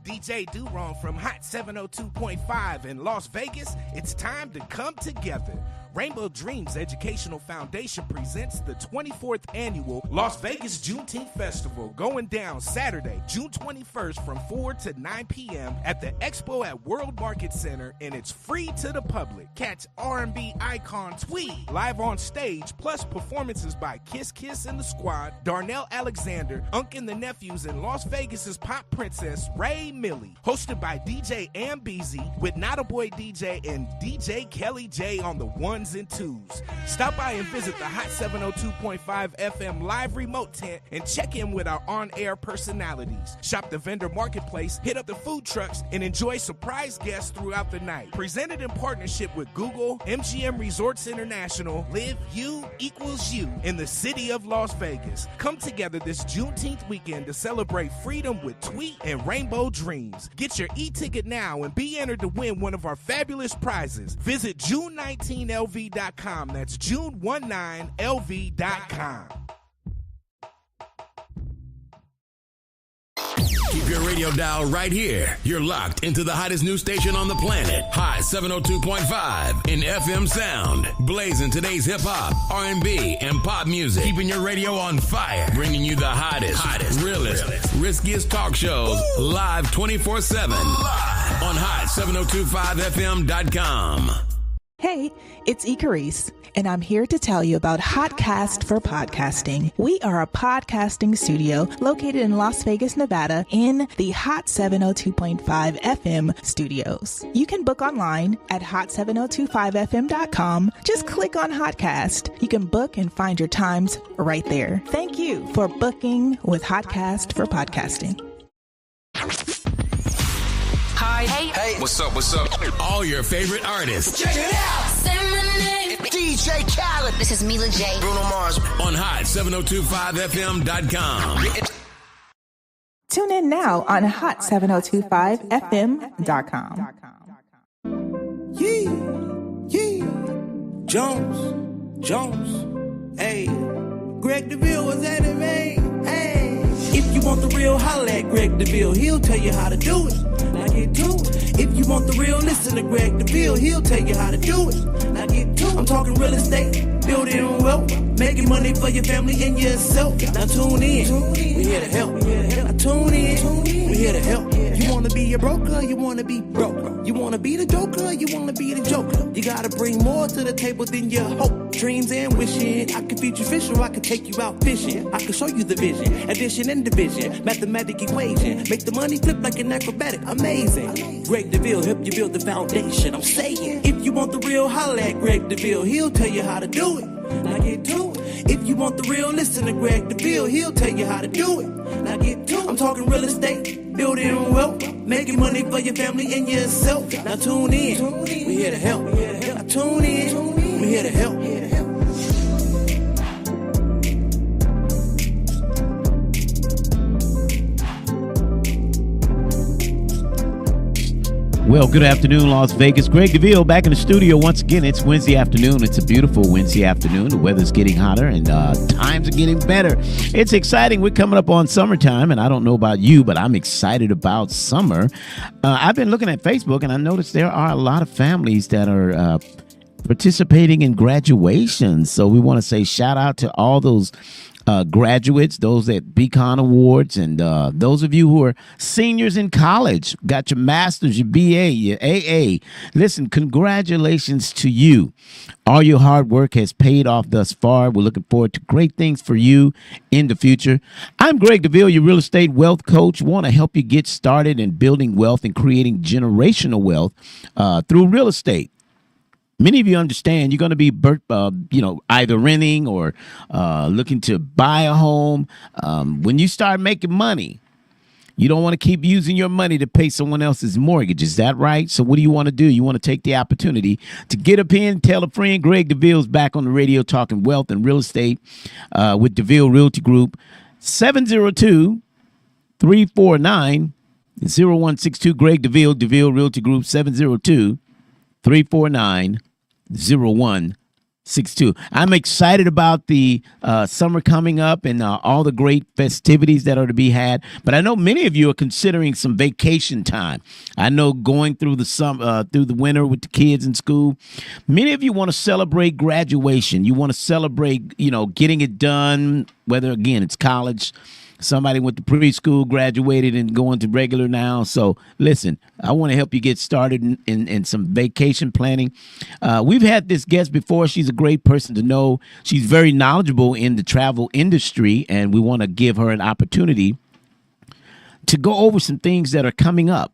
DJ Durong from Hot 702.5 in Las Vegas, it's time to come together. Rainbow Dreams Educational Foundation presents the 24th annual Las Vegas Juneteenth Festival, going down Saturday, June 21st from 4 to 9 p.m. at the Expo at World Market Center, and it's free to the public. Catch R&B icon Tweed live on stage, plus performances by Kiss Kiss and the Squad, Darnell Alexander, Unk and the Nephews, and Las Vegas's pop princess Ray Millie. Hosted by DJ Ambeezy with Not a Boy DJ and DJ Kelly J on the ones and twos. Stop by and visit the Hot 702.5 FM live remote tent and check in with our on-air personalities. Shop the vendor marketplace, hit up the food trucks, and enjoy surprise guests throughout the night. Presented in partnership with Google, MGM Resorts International, Live You Equals You in the city of Las Vegas. Come together this Juneteenth weekend to celebrate freedom with Tweet and Rainbow Dreams. Get your e-ticket now and be entered to win one of our fabulous prizes. Visit June19LV.com. That's June19LV.com. Keep your radio dial right here. You're locked into the hottest news station on the planet. Hot 702.5 in FM sound. Blazing today's hip-hop, R&B, and pop music. Keeping your radio on fire. Bringing you the hottest, realest, riskiest talk shows live 24/7. Live on hot7025fm.com. Hey, it's Icarice, and I'm here to tell you about Hotcast for Podcasting. We are a podcasting studio located in Las Vegas, Nevada, in the Hot 702.5 FM studios. You can book online at hot7025fm.com. Just click on Hotcast. You can book and find your times right there. Thank you for booking with Hotcast for Podcasting. Hi. Hey. What's up? All your favorite artists. Check it out. Say my name. DJ Khaled. This is Mila J. Bruno Mars. On hot7025fm.com. Tune in now on hot7025fm.com. Yeah. Jones. Hey. Greg Deville was at it, man. Hey. If you want the real, holla at Greg Deville. He'll tell you how to do it. Now get to it. If you want the real, listen to Greg Deville. He'll tell you how to do it. Now get to it. I'm talking real estate, building wealth, making money for your family and yourself. Now tune in. We here to help. Now tune in. We here to help. You wanna be a broker? You wanna be broke? You wanna be the joker? You wanna be the joker? You gotta bring more to the table than your hope, dreams, and wishing. I can feed you fish or I can take you out fishing. I can show you the vision, addition and division, mathematic equation. Make the money flip like an acrobatic. Amazing. Greg Deville help you build the foundation. I'm saying, if you want the real, holla at Greg Deville. He'll tell you how to do it. Now get to it. If you want the real, listen to Greg Deville. He'll tell you how to do it. Now get to it. I'm talking real estate, building wealth, making money for your family and yourself. Now tune in. We here to help. Now tune in. We here to help. Well, good afternoon, Las Vegas. Greg Deville back in the studio once again. It's Wednesday afternoon. It's a beautiful Wednesday afternoon. The weather's getting hotter and times are getting better. It's exciting. We're coming up on summertime, and I don't know about you, but I'm excited about summer. I've been looking at Facebook, and I noticed there are a lot of families that are participating in graduations. So we want to say shout out to all those graduates, those at Beacon Awards, and those of you who are seniors in college, got your master's, your BA, your AA. Listen, congratulations to you. All your hard work has paid off thus far. We're looking forward to great things for you in the future. I'm Greg Deville, your real estate wealth coach. Want to help you get started in building wealth and creating generational wealth through real estate. Many of you understand you're going to be, either renting or looking to buy a home. When you start making money, you don't want to keep using your money to pay someone else's mortgage. Is that right? So what do you want to do? You want to take the opportunity to get up here and tell a friend. Greg Deville's back on the radio talking wealth and real estate with Deville Realty Group. 702-349-0162. Greg Deville, Deville Realty Group, 702-349-0162. 6'2". I'm excited about the summer coming up and all the great festivities that are to be had. But I know many of you are considering some vacation time. I know going through the summer, through the winter with the kids in school. Many of you want to celebrate graduation. You want to celebrate, getting it done. Whether again it's college. Somebody went to preschool, graduated, and going to regular now. So listen, I want to help you get started in some vacation planning. We've had this guest before. She's a great person to know. She's very knowledgeable in the travel industry, and we want to give her an opportunity to go over some things that are coming up.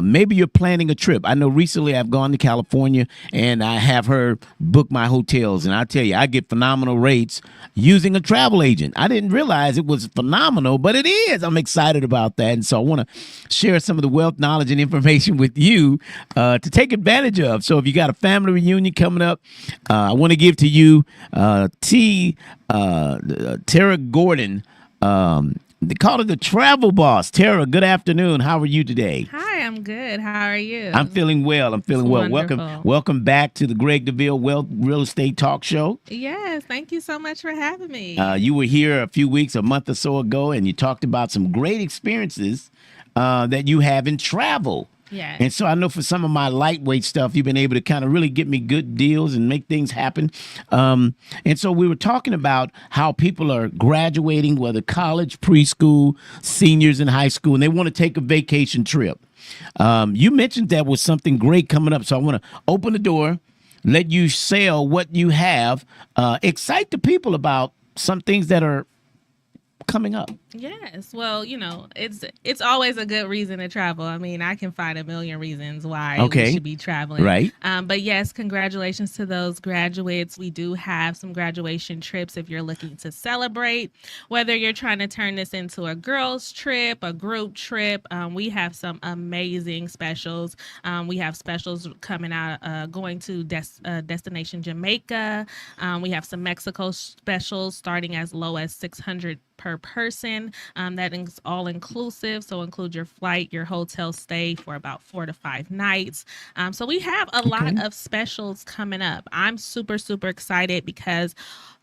Maybe you're planning a trip. I know recently I've gone to California and I have her book my hotels. And I tell you, I get phenomenal rates using a travel agent. I didn't realize it was phenomenal, but it is. I'm excited about that. And so I want to share some of the wealth, knowledge, and information with you to take advantage of. So if you got a family reunion coming up, I want to give to you Tara Gordon. They call her the travel boss. Tara, good afternoon. How are you today? Hi, I'm good. How are you? I'm feeling well. Wonderful. Welcome back to the Greg Deville Wealth Real Estate Talk Show. Yes, thank you so much for having me. You were here a month or so ago, and you talked about some great experiences that you have in travel. Yeah. And so I know for some of my lightweight stuff, you've been able to kind of really get me good deals and make things happen. And so we were talking about how people are graduating, whether college, preschool, seniors in high school, and they want to take a vacation trip. You mentioned that was something great coming up. So I want to open the door, let you sell what you have, excite the people about some things that are coming up. Yes. Well, it's always a good reason to travel. I mean, I can find a million reasons why we should be traveling. Right. But yes, congratulations to those graduates. We do have some graduation trips if you're looking to celebrate. Whether you're trying to turn this into a girls trip, a group trip, we have some amazing specials. We have specials coming out, going to Destination Jamaica. We have some Mexico specials starting as low as $600 per person. That is all inclusive. So include your flight, your hotel stay for about 4 to 5 nights. So we have a lot of specials coming up. I'm super, super excited because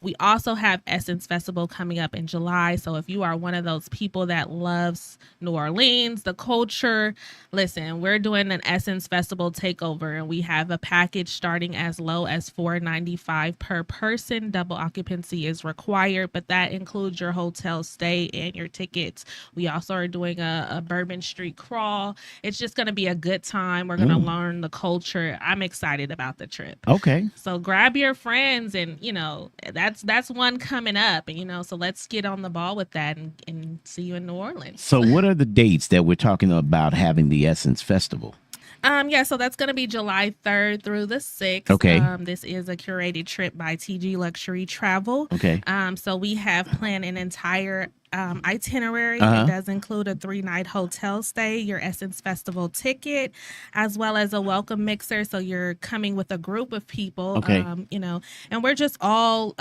we also have Essence Festival coming up in July. So if you are one of those people that loves New Orleans, the culture, listen, we're doing an Essence Festival takeover, and we have a package starting as low as $495 per person. Double occupancy is required, but that includes your hotel stay and your tickets. We also are doing a Bourbon Street crawl. It's just going to be a good time. We're going to learn the culture. I'm excited about the trip. Okay. So grab your friends, and that's one coming up, and so let's get on the ball with that and see you in New Orleans. So what are the dates that we're talking about having the Essence Festival? So that's going to be July 3rd through the 6th. Okay. This is a curated trip by TG Luxury Travel. Okay. So we have planned an entire itinerary. It does include a 3-night hotel stay, your Essence Festival ticket, as well as a welcome mixer. So you're coming with a group of people, okay. And we're just all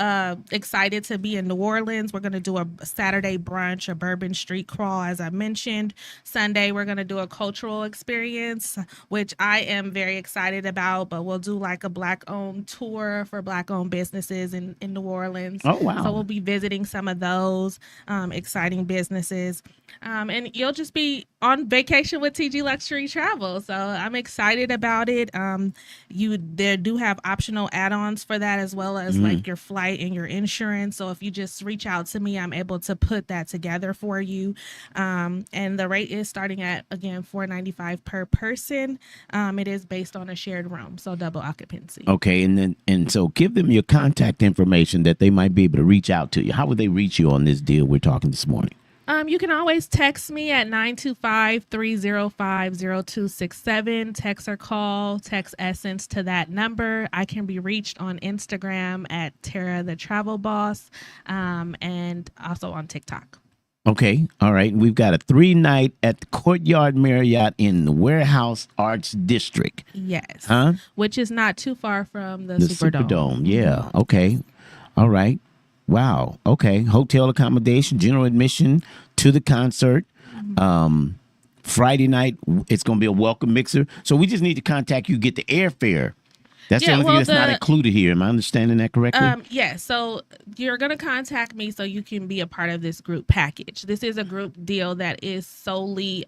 excited to be in New Orleans. We're going to do a Saturday brunch, a Bourbon Street crawl, as I mentioned. Sunday, we're going to do a cultural experience, which I am very excited about, but we'll do like a Black-owned tour for Black-owned businesses in New Orleans. Oh, wow. So we'll be visiting some of those exciting businesses. And you'll just be on vacation with TG Luxury Travel. So I'm excited about it. There do have optional add-ons for that, as well as like your flight and your insurance. So if you just reach out to me, I'm able to put that together for you. And the rate is starting at, again, $495 per person. It is based on a shared room, so double occupancy. Okay, and so give them your contact information that they might be able to reach out to you. How would they reach you on this deal we're talking this morning? You can always text me at 925-305-0267. Text or call, text Essence to that number. I can be reached on Instagram at Tara the Travel Boss, and also on TikTok. Okay, all right. We've got a 3-night at the Courtyard Marriott in the Warehouse Arts District. Yes. Huh? Which is not too far from the Superdome. Yeah. Okay. All right. Wow. Okay. Hotel accommodation, general admission to the concert. Friday night, it's going to be a welcome mixer. So we just need to contact you, get the airfare That's the only thing that's not included here. Am I understanding that correctly? Yeah. So you're going to contact me so you can be a part of this group package. This is a group deal that is solely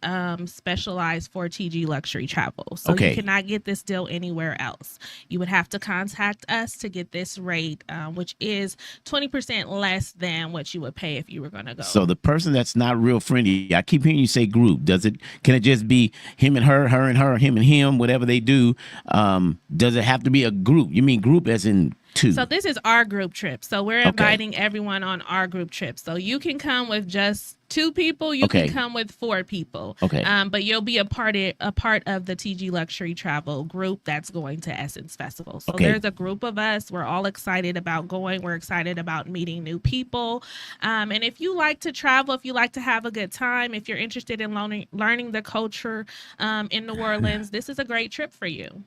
specialized for TG Luxury Travel. So you cannot get this deal anywhere else. You would have to contact us to get this rate, which is 20% less than what you would pay if you were going to go. So the person that's not real friendly, I keep hearing you say group. Can it just be him and her and her, him and him, whatever they do? Does it have to be a group? You mean group as in two? So this is our group trip. So we're inviting everyone on our group trip. So you can come with just 2 people. You can come with 4 people. But you'll be a part of the TG Luxury Travel group that's going to Essence Festival. So there's a group of us. We're all excited about going. We're excited about meeting new people. And if you like to travel, if you like to have a good time, if you're interested in learning the culture in New Orleans, this is a great trip for you.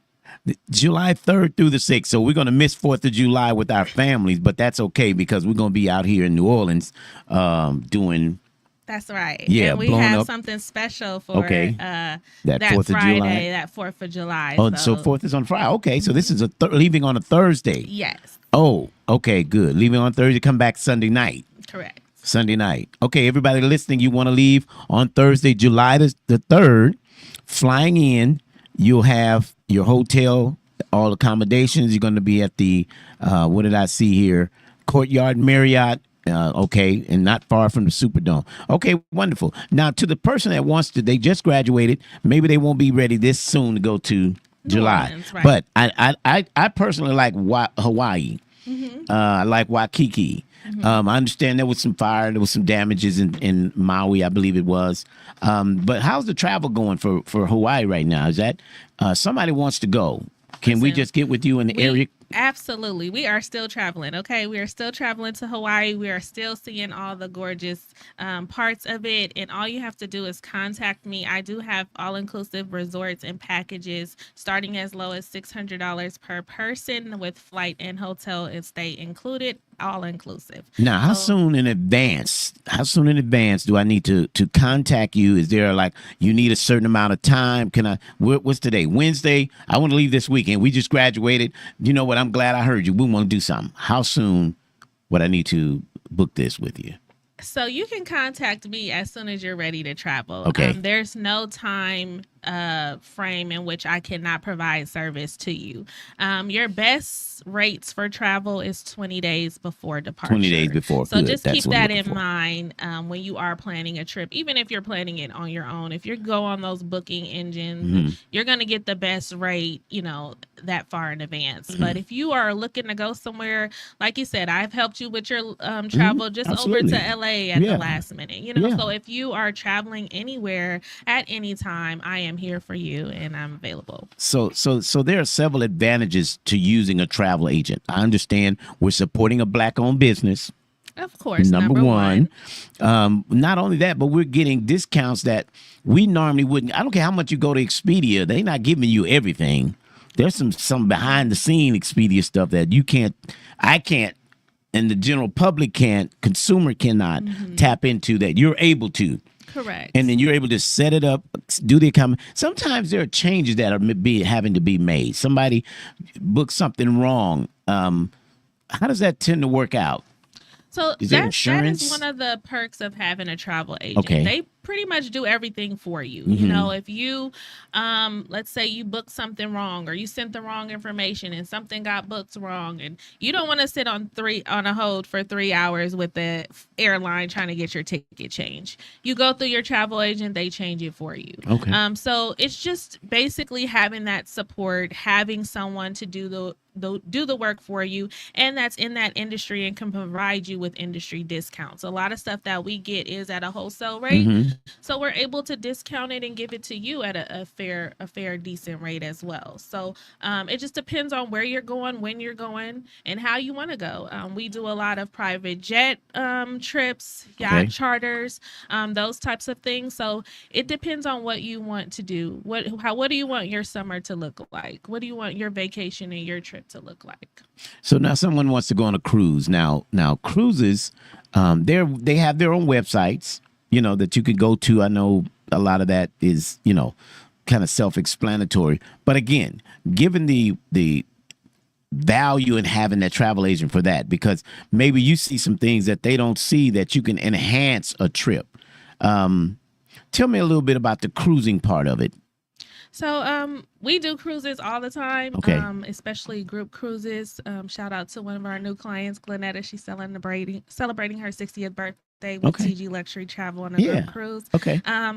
July 3rd through the 6th. So we're going to miss 4th of July with our families, but that's okay because we're going to be out here in New Orleans doing... That's right. Yeah, and we have something special for that 4th Friday, of July. That 4th of July. Oh, so 4th is on Friday. Okay, so this is leaving on a Thursday. Yes. Oh, okay, good. Leaving on Thursday, come back Sunday night. Correct. Sunday night. Okay, everybody listening, you want to leave on Thursday, July the 3rd, flying in. You'll have your hotel, all accommodations. You're going to be at the, what did I see here? Courtyard Marriott. And not far from the Superdome. Okay, wonderful. Now, to the person that wants to, they just graduated. Maybe they won't be ready this soon to go to July. Orleans, right. But I personally like Hawaii. I like Waikiki. I understand there was some fire, there was some damages in Maui, I believe it was. But how's the travel going for Hawaii right now? Is that somebody wants to go? Can we just get with you in the area? Absolutely. We are still traveling. Okay. We are still traveling to Hawaii. We are still seeing all the gorgeous parts of it. And all you have to do is contact me. I do have all-inclusive resorts and packages starting as low as $600 per person with flight and hotel and stay included, all inclusive. Now, how soon in advance do I need to contact you? Is there like you need a certain amount of time? What's today? Wednesday? I want to leave this weekend. We just graduated. You know what? I'm glad I heard you. We want to do something. How soon would I need to book this with you? So you can contact me as soon as you're ready to travel. Okay. There's no time frame in which I cannot provide service to you. Your best rates for travel is 20 days before departure. 20 days before. So just keep that in mind when you are planning a trip, even if you're planning it on your own. If you go on those booking engines, you're going to get the best rate, that far in advance. But if you are looking to go somewhere, like you said, I've helped you with your travel just Absolutely. over to LA at the last minute. So if you are traveling anywhere at any time, I am here for you and I'm available. So there are several advantages to using a travel agent. I understand we're supporting a Black-owned business. Of course, number one. Not only that, but we're getting discounts that we normally wouldn't. I don't care how much you go to Expedia, they're not giving you everything. There's some behind the scene Expedia stuff that I can't, and the general public can't, consumer cannot tap into that you're able to. Correct. And then you're able to set it up, do the account. Sometimes there are changes that are having to be made. Somebody booked something wrong. How does that tend to work out? So is there insurance? That is one of the perks of having a travel agent. Okay. They pretty much do everything for you. If you, let's say you booked something wrong or you sent the wrong information and something got booked wrong and you don't want to sit on a hold for 3 hours with the airline trying to get your ticket changed. You go through your travel agent, they change it for you. Okay. So it's just basically having that support, having someone to do the work for you, and that's in that industry and can provide you with industry discounts. A lot of stuff that we get is at a wholesale rate, so we're able to discount it and give it to you at a fair, decent rate as well. So it just depends on where you're going, when you're going, and how you want to go. We do a lot of private jet trips, yacht charters, those types of things. So it depends on what you want to do. What do you want your summer to look like? What do you want your vacation and your trip to look like? So now someone wants to go on a cruise. Now cruises, they have their own websites, that you can go to. I know a lot of that is, kind of self-explanatory. But again, given the value in having that travel agent for that? Because maybe you see some things that they don't see that you can enhance a trip. Tell me a little bit about the cruising part of it. So we do cruises all the time, especially group cruises. Shout out to one of our new clients, Glenetta. She's celebrating her 60th birthday with TG Luxury Travel on a group cruise.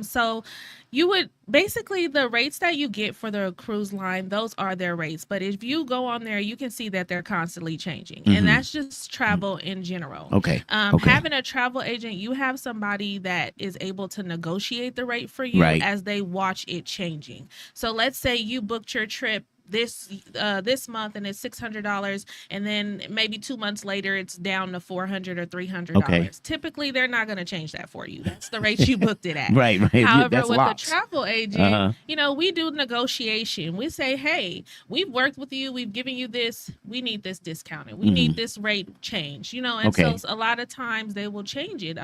So you would basically, the rates that you get for the cruise line, those are their rates. But if you go on there, you can see that they're constantly changing. And that's just travel in general. Having a travel agent, you have somebody that is able to negotiate the rate for you as they watch it changing. So let's say you booked your trip this month and it's $600, and then maybe 2 months later it's down to $400 or $300. Typically they're not going to change that for you. That's the rate you booked it at. However, that's with a travel agent, we do negotiation. We say, hey, we've worked with you, we've given you this, we need this discounted, we need this rate changed, so a lot of times they will change it.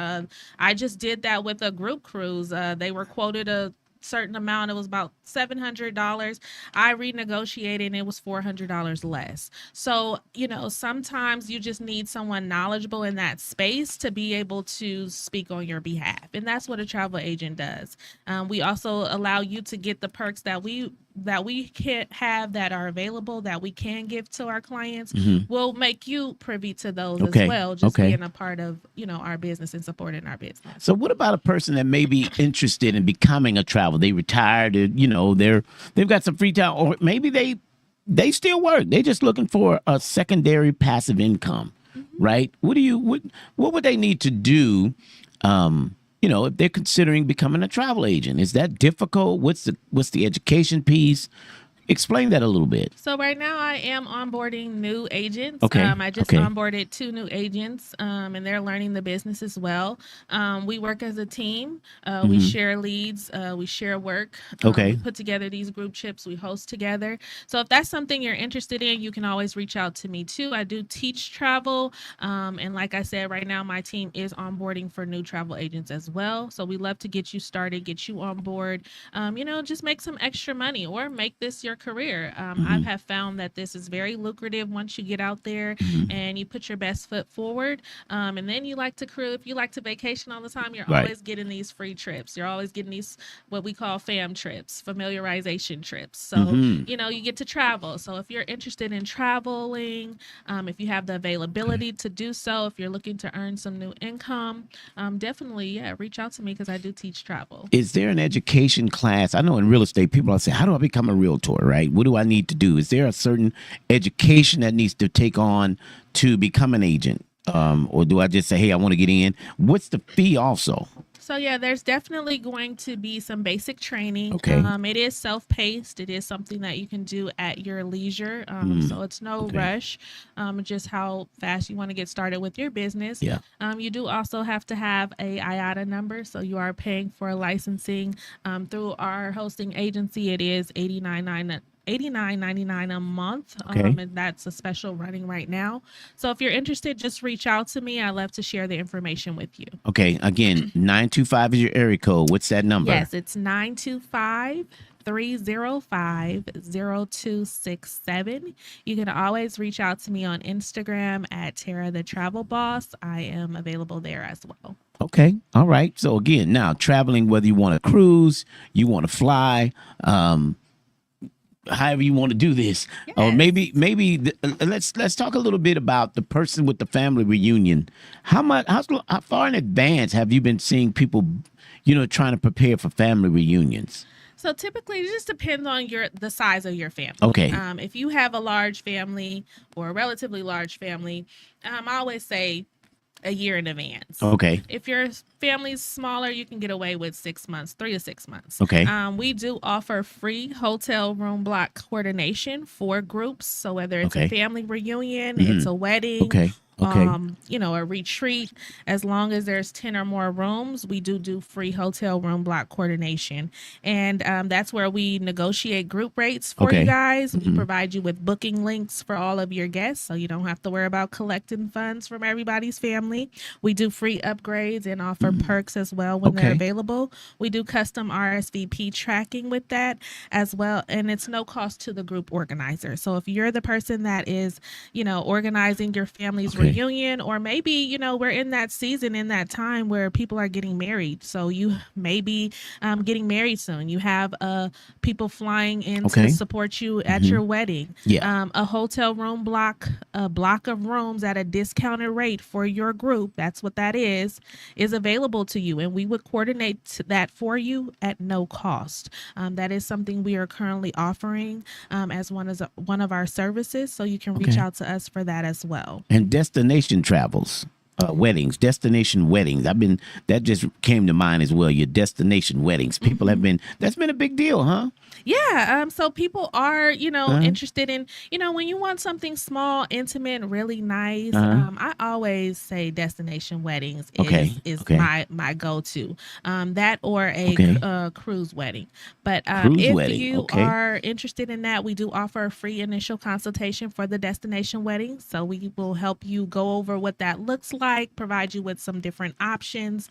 I just did that with a group cruise. They were quoted a certain amount. It was about $700. I renegotiated and it was $400 less. So, sometimes you just need someone knowledgeable in that space to be able to speak on your behalf. And that's what a travel agent does. We also allow you to get the perks that we can't have, that are available, that we can give to our clients. We'll make you privy to those as well, just being a part of, our business and supporting our business. So what about a person that may be interested in becoming a travel? They retired, they've got some free time, or maybe they still work. They're just looking for a secondary passive income, right? What would they need to do? If they're considering becoming a travel agent? Is that difficult? What's the education piece? Explain that a little bit. So right now I am onboarding new agents. I just onboarded 2 new agents, and they're learning the business as well. We work as a team. We share leads. We share work. We put together these group trips. We host together. So if that's something you're interested in, you can always reach out to me too. I do teach travel. And like I said, right now my team is onboarding for new travel agents as well. So we love to get you started, get you on board, just make some extra money or make this your career. I have found that this is very lucrative once you get out there and you put your best foot forward. And then you like to cruise. If you like to vacation all the time, you're always getting these free trips. You're always getting these, what we call fam trips, familiarization trips. So, you get to travel. So if you're interested in traveling, if you have the availability to do so, if you're looking to earn some new income, definitely, reach out to me because I do teach travel. Is there an education class? I know in real estate, people are saying, how do I become a realtor, right? What do I need to do? Is there a certain education that needs to take on to become an agent? Or do I just say, hey, I want to get in? What's the fee also? So there's definitely going to be some basic training. It is self-paced. It is something that you can do at your leisure. So it's no rush, just how fast you want to get started with your business. You do also have to have a IATA number. So you are paying for licensing through our hosting agency. It is $89.99 a month, and that's a special running right now. So if you're interested, just reach out to me. I love to share the information with you. Again, 925 is your area code. What's that number? Yes, it's 925-305-0267. You can always reach out to me on Instagram at Tara the Travel Boss. I am available there as well. Okay. All right. So again, now traveling, whether you want to cruise, you want to fly, however you want to do this, or maybe let's talk a little bit about the person with the family reunion. How far in advance have you been seeing people, trying to prepare for family reunions? So typically, it just depends on the size of your family. If you have a large family or a relatively large family, I always say a year in advance. If your family's smaller, you can get away with 6 months, 3 to 6 months. We do offer free hotel room block coordination for groups. So whether it's a family reunion, it's a wedding, Okay. A retreat, as long as there's 10 or more rooms, we do free hotel room block coordination. And that's where we negotiate group rates for you guys. We provide you with booking links for all of your guests, so you don't have to worry about collecting funds from everybody's family. We do free upgrades and offer perks as well when they're available. We do custom RSVP tracking with that as well, and it's no cost to the group organizer. So if you're the person that is, organizing your family's reunion, or maybe, we're in that season, in that time where people are getting married. So you may be getting married soon. You have people flying in to support you at your wedding. Yeah. A hotel room block, a block of rooms at a discounted rate for your group, that's what that is available to you. And we would coordinate that for you at no cost. That is something we are currently offering as one of our services. So you can reach out to us for that as well. And destination travels. Weddings, destination weddings. That just came to mind as well. Your destination weddings. People that's been a big deal, huh? Yeah. So people are, interested in, when you want something small, intimate, really nice. I always say destination weddings is my go-to. That or a cruise wedding. But if you are interested in that, we do offer a free initial consultation for the destination wedding. So we will help you go over what that looks like, provide you with some different options,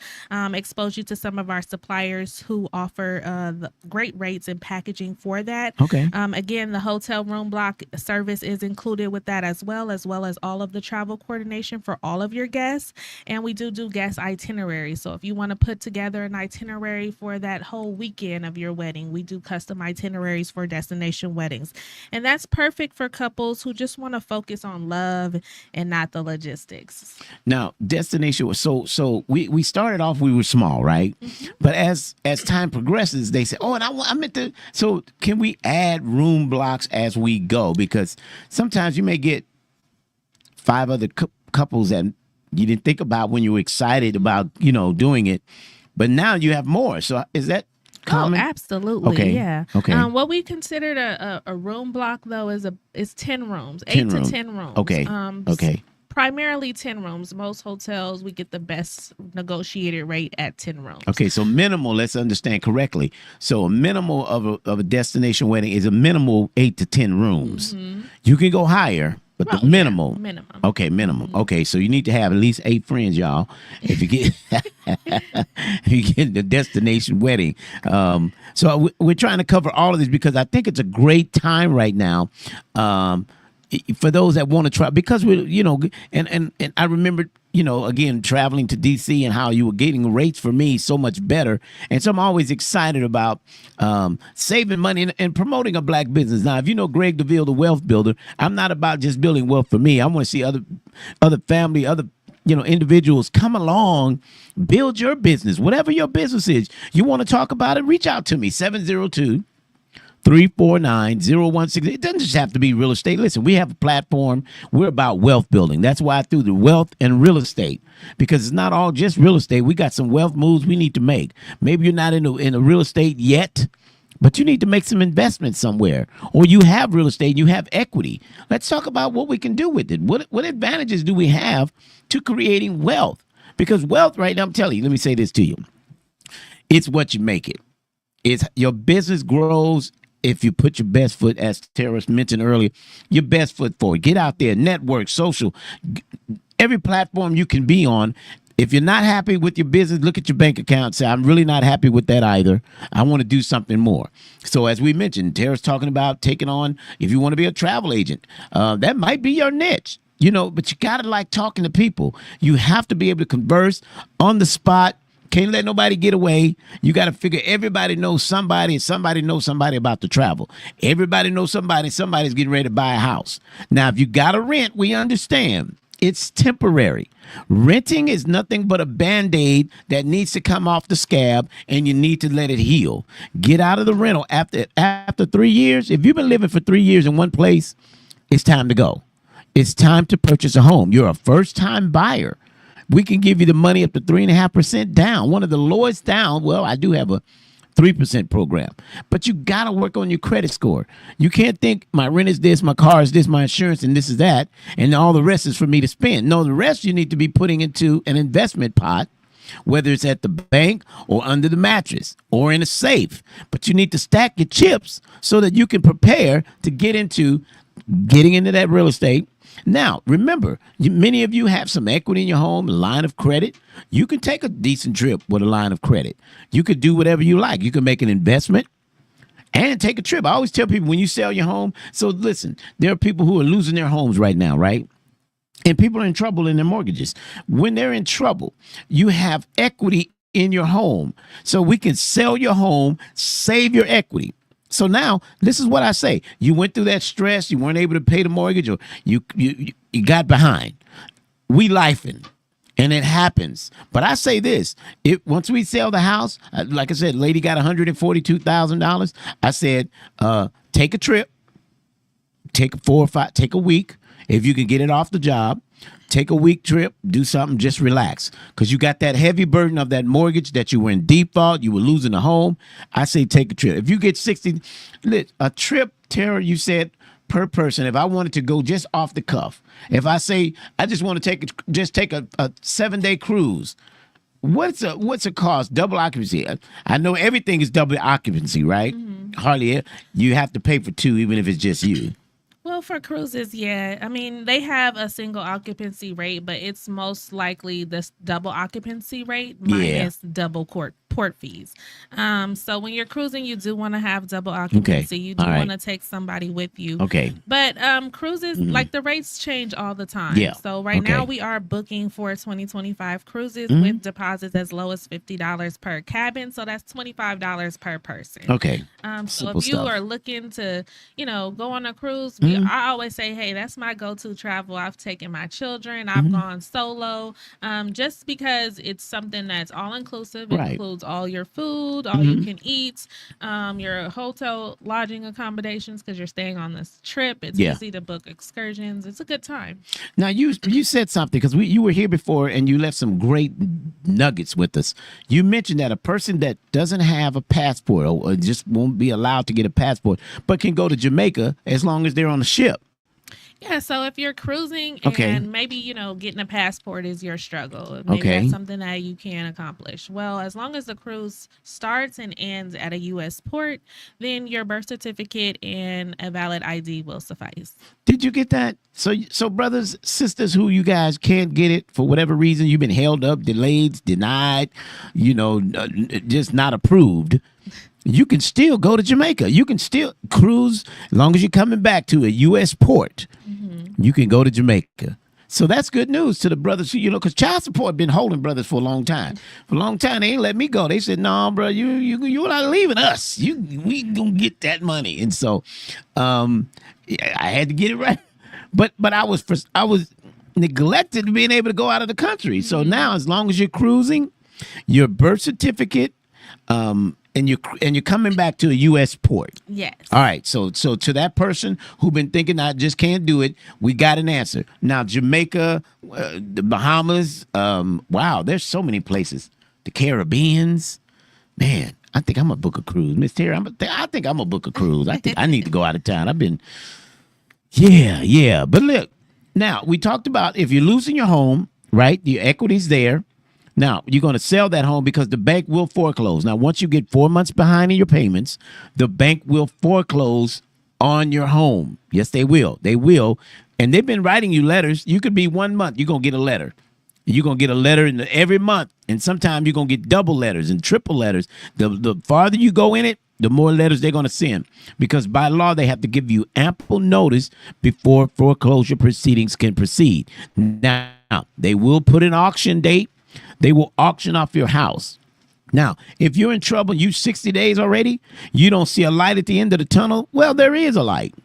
expose you to some of our suppliers who offer the great rates and packaging for that. Again, the hotel room block service is included with that as well as all of the travel coordination for all of your guests. And we do guest itineraries. So if you want to put together an itinerary for that whole weekend of your wedding, we do custom itineraries for destination weddings. And that's perfect for couples who just want to focus on love and not the logistics. Now, destination was so we started off, we were small, right? But as time progresses, they say, and I meant to. So can we add room blocks as we go? Because sometimes you may get 5 other couples that you didn't think about when you were excited about doing it, but now you have more. So is that common? Oh, absolutely. Okay. Yeah. Okay. What we considered a room block though is 10 rooms, 8 to 10 rooms. Okay. Okay. Primarily 10 rooms. Most hotels, we get the best negotiated rate at 10 rooms. Okay, so minimal, let's understand correctly. So a minimal of a destination wedding is a minimal 8 to 10 rooms. You can go higher, but the minimal. Yeah, minimum. Okay, minimum. Okay, so you need to have at least 8 friends, y'all, if you get if you get the destination wedding. So we're trying to cover all of this because I think it's a great time right now. For those that want to try, because we, and I remember, again, traveling to DC and how you were getting rates for me so much better. And so I'm always excited about saving money and promoting a black business. Now, if you know Greg Deville, the wealth builder, I'm not about just building wealth for me. I want to see other family, other individuals come along, build your business, whatever your business is. You want to talk about it? Reach out to me, 702-349-0160. It doesn't just have to be real estate. Listen, we have a platform. We're about wealth building. That's why I threw the wealth and real estate, because it's not all just real estate. We got some wealth moves we need to make. Maybe you're not in a real estate yet, but you need to make some investments somewhere, or you have real estate, you have equity. Let's talk about what we can do with it. What advantages do we have to creating wealth? Because wealth right now, I'm telling you, let me say this to you. It's what you make it. It's your business grows if you put your best foot, as Tara mentioned earlier, your best foot forward. Get out there, network, social, every platform you can be on. If you're not happy with your business, look at your bank account and say, I'm really not happy with that either. I want to do something more. So as we mentioned, Tara's talking about taking on, if you want to be a travel agent, that might be your niche, but you got to like talking to people. You have to be able to converse on the spot. Can't let nobody get away. You got to figure everybody knows somebody and somebody knows somebody about the travel. Everybody knows somebody. Somebody's getting ready to buy a house. Now, if you got to rent, we understand. It's temporary. Renting is nothing but a Band-Aid that needs to come off the scab, and you need to let it heal. Get out of the rental. After 3 years, if you've been living for 3 years in one place, it's time to go. It's time to purchase a home. You're a first-time buyer. We can give you the money up to 3.5% down. One of the lowest down. Well, I do have a 3% program. But you got to work on your credit score. You can't think my rent is this, my car is this, my insurance, and this is that, and all the rest is for me to spend. No, the rest you need to be putting into an investment pot, whether it's at the bank or under the mattress or in a safe. But you need to stack your chips so that you can prepare to getting into that real estate. Now, remember, many of you have some equity in your home, a line of credit. You can take a decent trip with a line of credit. You could do whatever you like. You can make an investment and take a trip. I always tell people when you sell your home, so listen, there are people who are losing their homes right now, right? And people are in trouble in their mortgages. When they're in trouble, you have equity in your home. So we can sell your home, save your equity. So now, this is what I say. You went through that stress. You weren't able to pay the mortgage, or you got behind. We lifing, and it happens. But I say this: once we sell the house, like I said, lady got $142,000. I said, take a trip, take 4 or 5, take a week. If you can get it off the job, take a week trip, do something, just relax. Because you got that heavy burden of that mortgage that you were in default, you were losing a home. I say take a trip. If you get 60, a trip, Tara, you said per person, if I wanted to go just off the cuff, if I say I just want to take a 7-day cruise, what's a cost? Double occupancy. I know everything is double occupancy, right? Mm-hmm. Hardly you have to pay for 2, even if it's just you. Well, for cruises, yeah. I mean, they have a single occupancy rate, but it's most likely this double occupancy rate minus double port fees. So when you're cruising, you do want to have double occupancy. Okay. You do want to take somebody with you. Okay. But cruises, like the rates change all the time. Yeah. So right now we are booking for 2025 cruises with deposits as low as $50 per cabin. So that's $25 per person. Okay. So if you are looking to, go on a cruise, I always say, hey, that's my go-to travel. I've taken my children. I've gone solo, just because it's something that's all-inclusive. It includes all your food, all you can eat, your hotel lodging accommodations, because you're staying on this trip. It's easy to book excursions. It's a good time. Now, you said something, because you were here before, and you left some great nuggets with us. You mentioned that a person that doesn't have a passport or just won't be allowed to get a passport, but can go to Jamaica as long as they're on the ship. Yeah, so if you're cruising and maybe, getting a passport is your struggle, maybe that's something that you can accomplish. Well, as long as the cruise starts and ends at a U.S. port, then your birth certificate and a valid ID will suffice. Did you get that? So brothers, sisters who you guys can't get it for whatever reason, you've been held up, delayed, denied, just not approved. You can still go to Jamaica. You can still cruise as long as you're coming back to a U.S. port. Mm-hmm. You can go to Jamaica. So that's good news to the brothers, because child support been holding brothers for a long time. For a long time, they ain't let me go. They said, "No, bro, you're not leaving us. We gonna get that money." And so, I had to get it right. But I was neglected to being able to go out of the country. So now, as long as you're cruising, your birth certificate, and you're coming back to a U.S. port. Yes. All right. So to that person who been thinking I just can't do it, we got an answer. Now Jamaica, the Bahamas. Wow, there's so many places. The Caribbeans. Man, I think I'm gonna book a cruise, Miss Terry. I think I'm gonna book a cruise. I think I need to go out of town. I've been. Yeah. But look, now we talked about if you're losing your home, right? Your equity's there. Now, you're going to sell that home because the bank will foreclose. Now, once you get 4 months behind in your payments, the bank will foreclose on your home. Yes, they will. They will. And they've been writing you letters. You could be 1 month. You're going to get a letter. You're going to get a letter every month. And sometimes you're going to get double letters and triple letters. The farther you go in it, the more letters they're going to send. Because by law, they have to give you ample notice before foreclosure proceedings can proceed. Now, they will put an auction date. They will auction off your house. Now, if you're in trouble, you 60 days already, you don't see a light at the end of the tunnel, well, there is a light.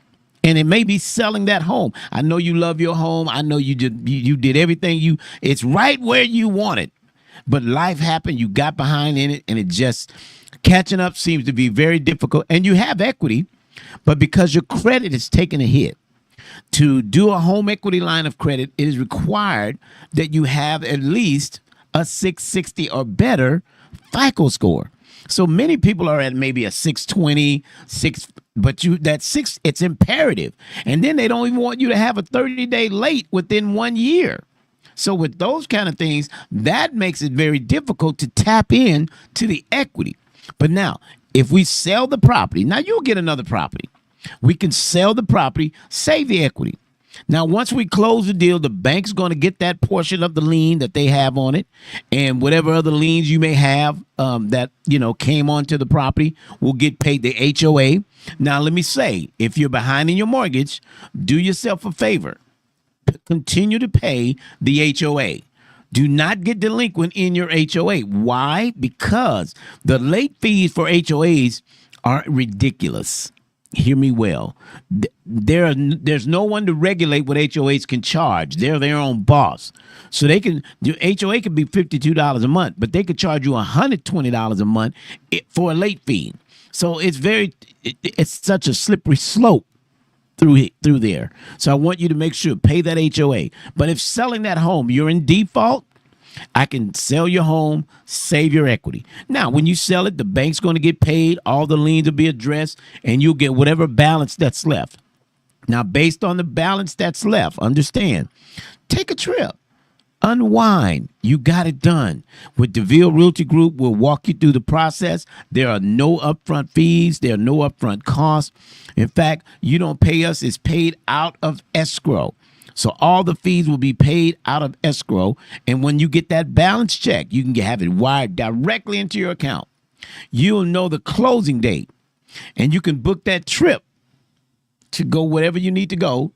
And it may be selling that home. I know you love your home. I know you did everything. It's right where you want it. But life happened. You got behind in it, and it just catching up seems to be very difficult. And you have equity, but because your credit is taking a hit. To do a home equity line of credit, it is required that you have at least a 660 or better FICO score. So many people are at maybe a 620, but that six, it's imperative. And then they don't even want you to have a 30-day late within 1 year. So with those kind of things, that makes it very difficult to tap in to the equity. But now, if we sell the property, now you'll get another property. We can sell the property, save the equity. Now, once we close the deal, the bank's going to get that portion of the lien that they have on it, and whatever other liens you may have that, came onto the property will get paid the HOA. Now, let me say, if you're behind in your mortgage, do yourself a favor. Continue to pay the HOA. Do not get delinquent in your HOA. Why? Because the late fees for HOAs are ridiculous. Hear me well. There's no one to regulate what HOAs can charge. They're their own boss. So the HOA could be $52 a month, but they could charge you $120 a month for a late fee. So it's such a slippery slope through there. So I want you to make sure pay that HOA. But if selling that home, you're in default, I can sell your home, save your equity. Now, when you sell it, the bank's going to get paid, all the liens will be addressed, and you'll get whatever balance that's left. Now, based on the balance that's left, understand, take a trip. Unwind. You got it done. With Deville Realty Group, we'll walk you through the process. There are no upfront fees. There are no upfront costs. In fact, you don't pay us. It's paid out of escrow. So all the fees will be paid out of escrow. And when you get that balance check, you can have it wired directly into your account. You'll know the closing date. And you can book that trip to go wherever you need to go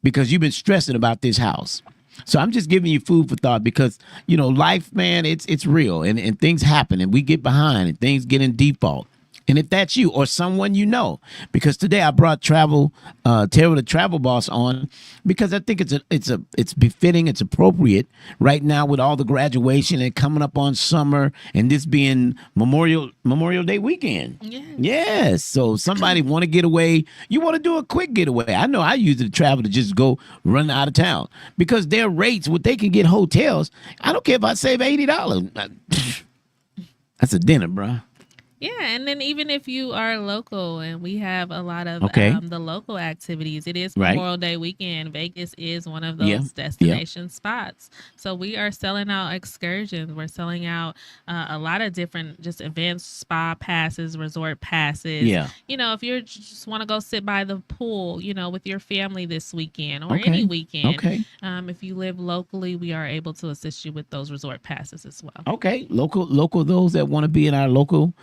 because you've been stressing about this house. So I'm just giving you food for thought because, life, man, it's real and things happen and we get behind and things get in default. And if that's you or someone because today I brought Tara the Travel Boss on because I think it's befitting, it's appropriate right now with all the graduation and coming up on summer and this being Memorial Day weekend. Yes. So somebody want to get away, you want to do a quick getaway. I know I usually travel to just go run out of town because their rates, what they can get hotels, I don't care if I save $80. That's a dinner, bro. Yeah, and then even if you are local, and we have a lot of the local activities, it is Memorial Day weekend. Vegas is one of those destination spots. So we are selling out excursions. We're selling out a lot of different just events, spa passes, resort passes. Yeah. If you just want to go sit by the pool, with your family this weekend or any weekend. Okay. If you live locally, we are able to assist you with those resort passes as well. Okay. Local, those that want to be in our local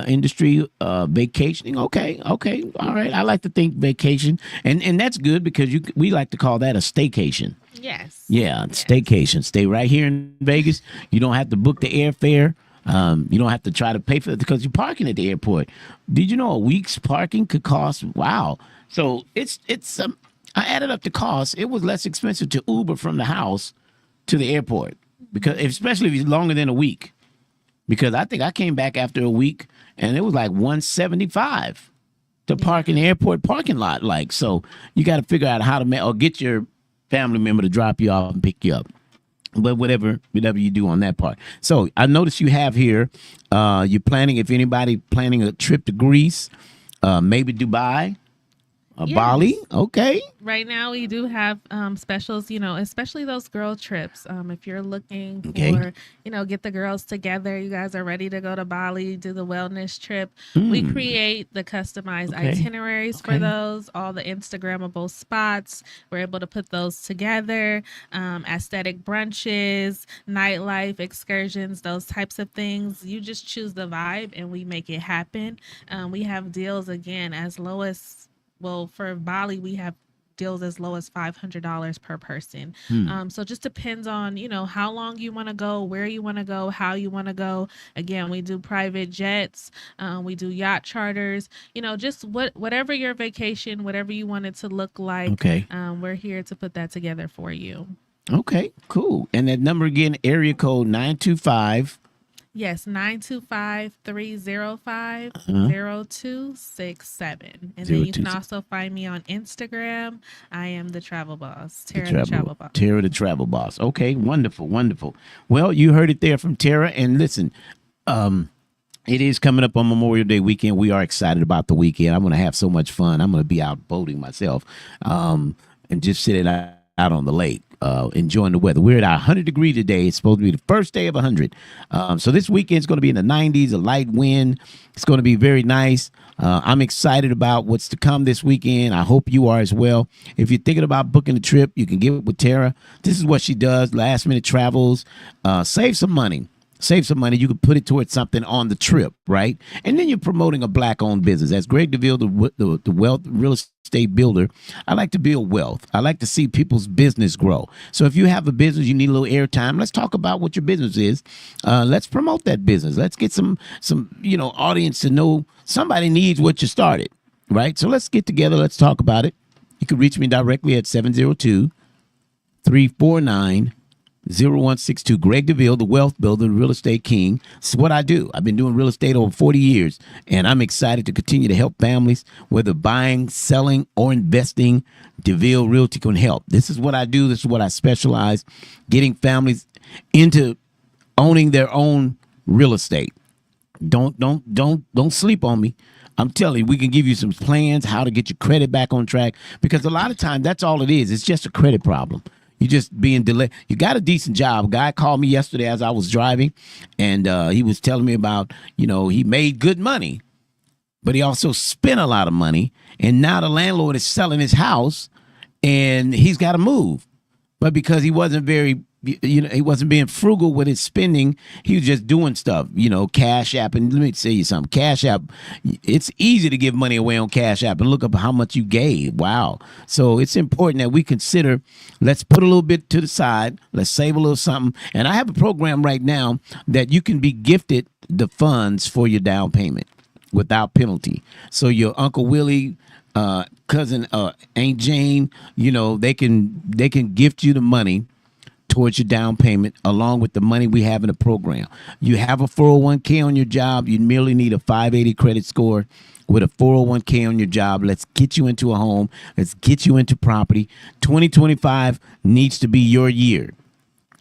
industry, vacationing. Okay. All right. I like to think vacation. And that's good because we like to call that a staycation. Yes. Yeah. Staycation. Stay right here in Vegas. You don't have to book the airfare. You don't have to try to pay for it because you're parking at the airport. Did you know a week's parking could cost? Wow. So it's I added up the cost. It was less expensive to Uber from the house to the airport because especially if it's longer than a week. Because I think I came back after a week and it was like $175 to park in the airport parking lot. So you got to figure out how to or get your family member to drop you off and pick you up. But whatever you do on that part. So I noticed you have here, you're planning, if anybody planning a trip to Greece, maybe Dubai. Bali, okay. Right now we do have specials, especially those girl trips. If you're looking for, get the girls together, you guys are ready to go to Bali, do the wellness trip. We create the customized itineraries for those, all the Instagrammable spots. We're able to put those together, aesthetic brunches, nightlife excursions, those types of things. You just choose the vibe and we make it happen. We have deals again as low as for Bali, we have deals as low as $500 per person. So just depends on, how long you want to go, where you want to go, how you want to go. Again, we do private jets. We do yacht charters, just whatever your vacation, whatever you want it to look like. Okay. We're here to put that together for you. Okay, cool. And that number again, area code 925. Yes, 925-305-0267. And then you can also find me on Instagram. I am the Travel Boss, Tara the Travel Boss. Tara the Travel Boss. Okay, wonderful. Well, you heard it there from Tara. And listen, It is coming up on Memorial Day weekend. We are excited about the weekend. I'm going to have so much fun. I'm going to be out boating myself and just sitting out on the lake, enjoying the weather. We're at 100 degree today. It's supposed to be the first day of 100. So this weekend is going to be in the 90s, a light wind. It's going to be very nice. I'm excited about what's to come this weekend. I hope you are as well. If you're thinking about booking a trip, you can get it with Tara. This is what she does, last minute travels. Save some money. Save some money. You can put it towards something on the trip, right? And then you're promoting a black-owned business. As Greg Deville, the wealth real estate builder, I like to build wealth. I like to see people's business grow. So if you have a business, you need a little airtime. Let's talk about what your business is. Let's promote that business. Let's get some audience to know somebody needs what you started, right? So let's get together. Let's talk about it. You can reach me directly at 702-349-0162. Greg Deville, the wealth builder, the real estate king. This is what I do. I've been doing real estate over 40 years, and I'm excited to continue to help families, whether buying, selling, or investing. Deville Realty can help. This is what I do. This is what I specialize, getting families into owning their own real estate. Don't sleep on me. I'm telling you, we can give you some plans, how to get your credit back on track, because a lot of times that's all it is. It's just a credit problem. You're just being delayed. You got a decent job. A guy called me yesterday as I was driving, and he was telling me about, he made good money, but he also spent a lot of money, and now the landlord is selling his house, and he's got to move. But because he wasn't he wasn't being frugal with his spending, he was just doing stuff, Cash App. And let me tell you something, Cash App, it's easy to give money away on Cash App and look up how much you gave. Wow. So it's important that we consider, let's put a little bit to the side, let's save a little something. And I have a program right now that you can be gifted the funds for your down payment without penalty. So your Uncle Willie, cousin, Aunt Jane, they can gift you the money towards your down payment, along with the money we have in the program. You have a 401k on your job. You merely need a 580 credit score with a 401k on your job. Let's get you into a home. Let's get you into property. 2025 needs to be your year.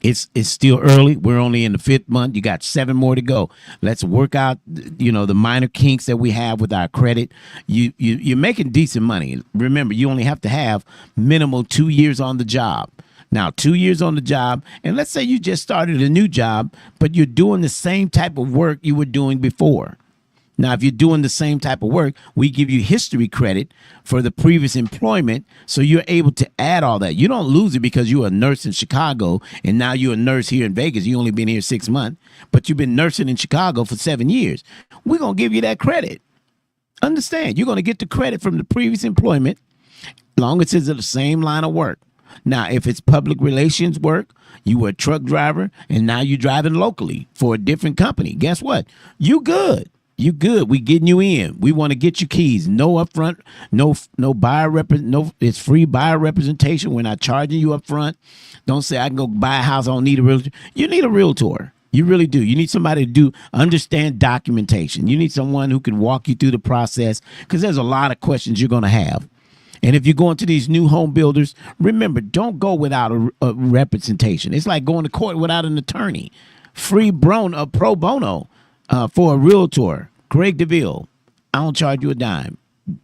It's still early. We're only in the 5th month. You got 7 more to go. Let's work out, the minor kinks that we have with our credit. You're making decent money. Remember, you only have to have minimal 2 years on the job. Now, 2 years on the job, and let's say you just started a new job, but you're doing the same type of work you were doing before. Now, if you're doing the same type of work, we give you history credit for the previous employment, so you're able to add all that. You don't lose it because you're a nurse in Chicago, and now you're a nurse here in Vegas. You only been here 6 months, but you've been nursing in Chicago for 7 years. We're going to give you that credit. Understand, you're going to get the credit from the previous employment, long as it's the same line of work. Now, if it's public relations work, you were a truck driver, and now you're driving locally for a different company. Guess what? You good. You good. We getting you in. We want to get you keys. No upfront. No buyer it's free buyer representation. We're not charging you up front. Don't say I can go buy a house. I don't need a realtor. You need a realtor. You really do. You need somebody to understand documentation. You need someone who can walk you through the process, because there's a lot of questions you're going to have. And if you're going to these new home builders, remember, don't go without a representation. It's like going to court without an attorney. Pro bono for a realtor. Greg Deville, I don't charge you a dime.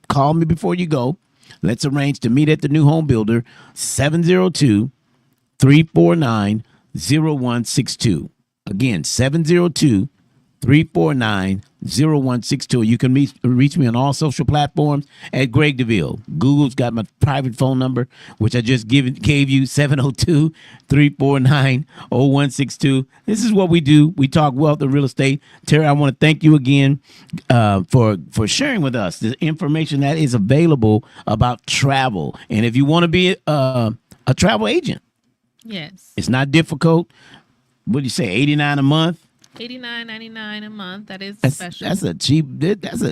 Call me before you go. Let's arrange to meet at the new home builder, 702-349-0162. Again, 702-349-0162. You can reach me on all social platforms at Greg Deville. Google's got my private phone number, which I just gave you, 702-349-0162. This is what we do. We talk wealth and real estate. Terry, I want to thank you again for sharing with us the information that is available about travel. And if you want to be a travel agent, yes, it's not difficult. What do you say, $89 a month? $89.99 a month. That is special. That's an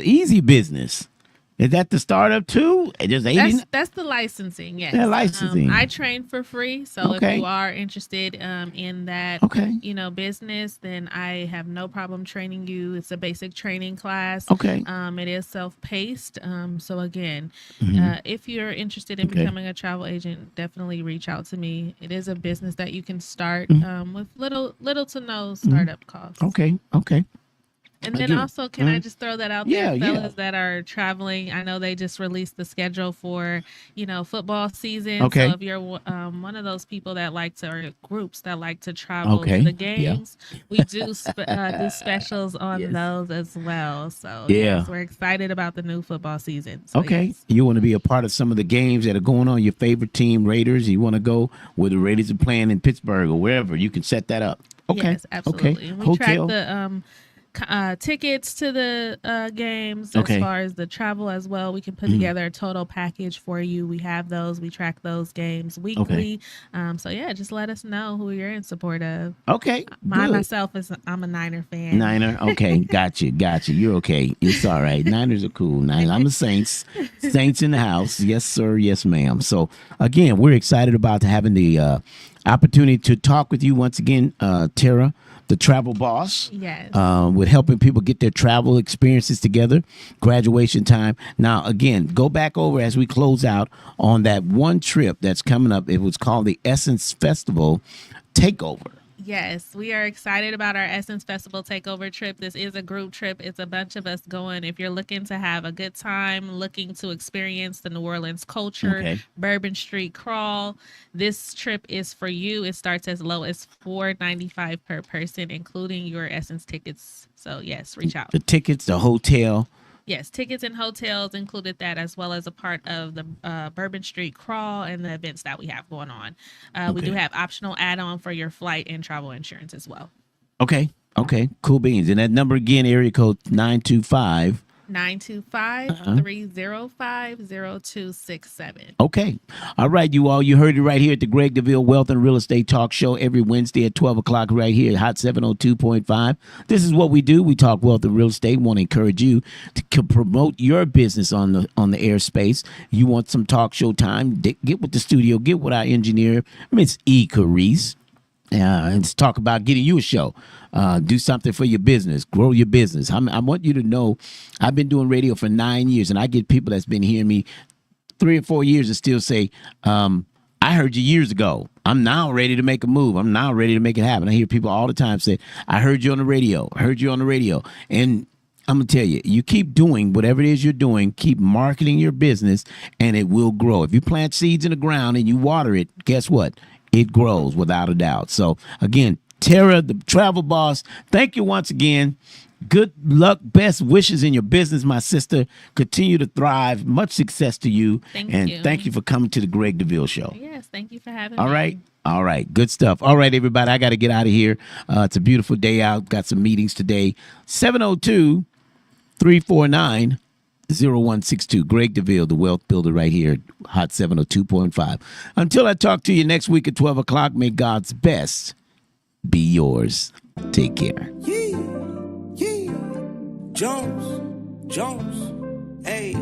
easy business. Is that the startup too? Just that's the licensing. Yes, yeah, licensing. I train for free, so okay. If you are interested in that, okay. Business, then I have no problem training you. It's a basic training class. Okay. It is self-paced. So again, Mm-hmm. if you're interested in becoming a travel agent, definitely reach out to me. It is a business that you can start with little to no startup costs. Okay. And then also, can I just throw that out there, fellas that are traveling? I know they just released the schedule for, football season. Okay. So if you're one of those people that like to, or groups that like to travel to the games, we do do specials on those as well. So yes, we're excited about the new football season. So You want to be a part of some of the games that are going on, your favorite team, Raiders. You want to go where the Raiders are playing in Pittsburgh or wherever, you can set that up. Okay. Yes, absolutely. Okay. We track the tickets to the games as far as the travel as well. We can put together a total package for you. We have those. We track those games weekly. So just let us know who you're in support of. Okay. Myself I'm a Niner fan. Niner. Okay. Got you. You're okay. It's all right. Niners are cool. I'm a Saints in the house. Yes, sir. Yes, ma'am. So again, we're excited about having the opportunity to talk with you once again, Tara, the travel boss. Yes. With helping people get their travel experiences together, graduation time. Now, again, go back over as we close out on that one trip that's coming up. It was called the Essence Festival Takeover. Yes, we are excited about our Essence Festival Takeover trip. This is a group trip. It's a bunch of us going. If you're looking to have a good time, looking to experience the New Orleans culture, Bourbon Street Crawl, this trip is for you. It starts as low as $4.95 per person, including your Essence tickets. So, yes, reach out. The tickets, the hotel. Yes, tickets and hotels included that, as well as a part of the Bourbon Street Crawl and the events that we have going on. We do have optional add-on for your flight and travel insurance as well. Okay. Cool beans. And that number again, area code 925. 925-305-0267. Okay. All right, you all. You heard it right here at the Greg Deville Wealth and Real Estate Talk Show every Wednesday at 12 o'clock right here at Hot 702.5. This is what we do. We talk wealth and real estate. We want to encourage you to promote your business on the airspace. You want some talk show time, get with the studio, get with our engineer, Miss E. Carice. And let's talk about getting you a show. Do something for your business. Grow your business. I want you to know I've been doing radio for 9 years, and I get people that's been hearing me 3 or 4 years and still say, I heard you years ago. I'm now ready to make a move. I'm now ready to make it happen. I hear people all the time say, I heard you on the radio. And I'm going to tell you, you keep doing whatever it is you're doing, keep marketing your business, and it will grow. If you plant seeds in the ground and you water it, guess what? It grows without a doubt. So, again, Tara, the travel boss, thank you once again. Good luck, best wishes in your business, my sister. Continue to thrive. Much success to you. Thank you. Thank you for coming to the Greg Deville Show. Yes, thank you for having me. All right. Good stuff. All right, everybody, I got to get out of here. It's a beautiful day out. Got some meetings today. 702-349-0162. Greg Deville, the wealth builder right here, Hot 702.5. Until I talk to you next week at 12 o'clock, may God's best be yours. Take care. Jones, hey,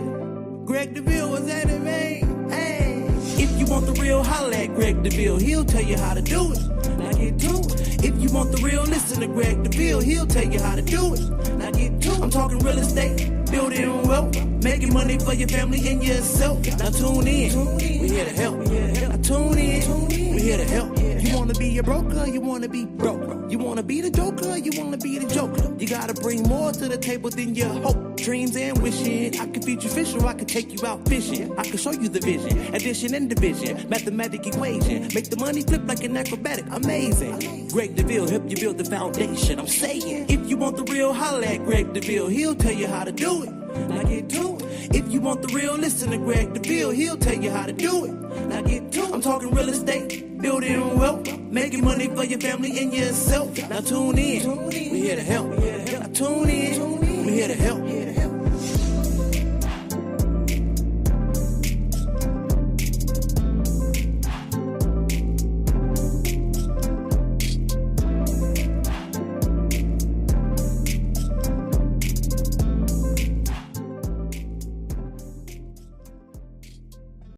Greg Deville was at it, man. Hey, if you want the real, holla at Greg Deville. He'll tell you how to do it. Now get to it. If you want the real, listen to Greg Deville. He'll tell you how to do it. Now get to it. I'm talking real estate, building wealth, making money for your family and yourself. Now tune in. We here to help. Now tune in. We here to help. You wanna be a broker, you wanna be broke. You wanna be the joker, you wanna be the joker. You gotta bring more to the table than your hope, dreams and wishing. I can feed you fish or I can take you out fishing. I can show you the vision, addition and division, mathematic equation. Make the money flip like an acrobatic, amazing. Greg Deville help you build the foundation. I'm saying, if you want the real, holla at Greg Deville. He'll tell you how to do it. Now get to it. If you want the real, listen to Greg Deville. He'll tell you how to do it. Now get to it. I'm talking real estate, building wealth, making money for your family and yourself. Now tune in. We here to help. Now tune in. We here to help.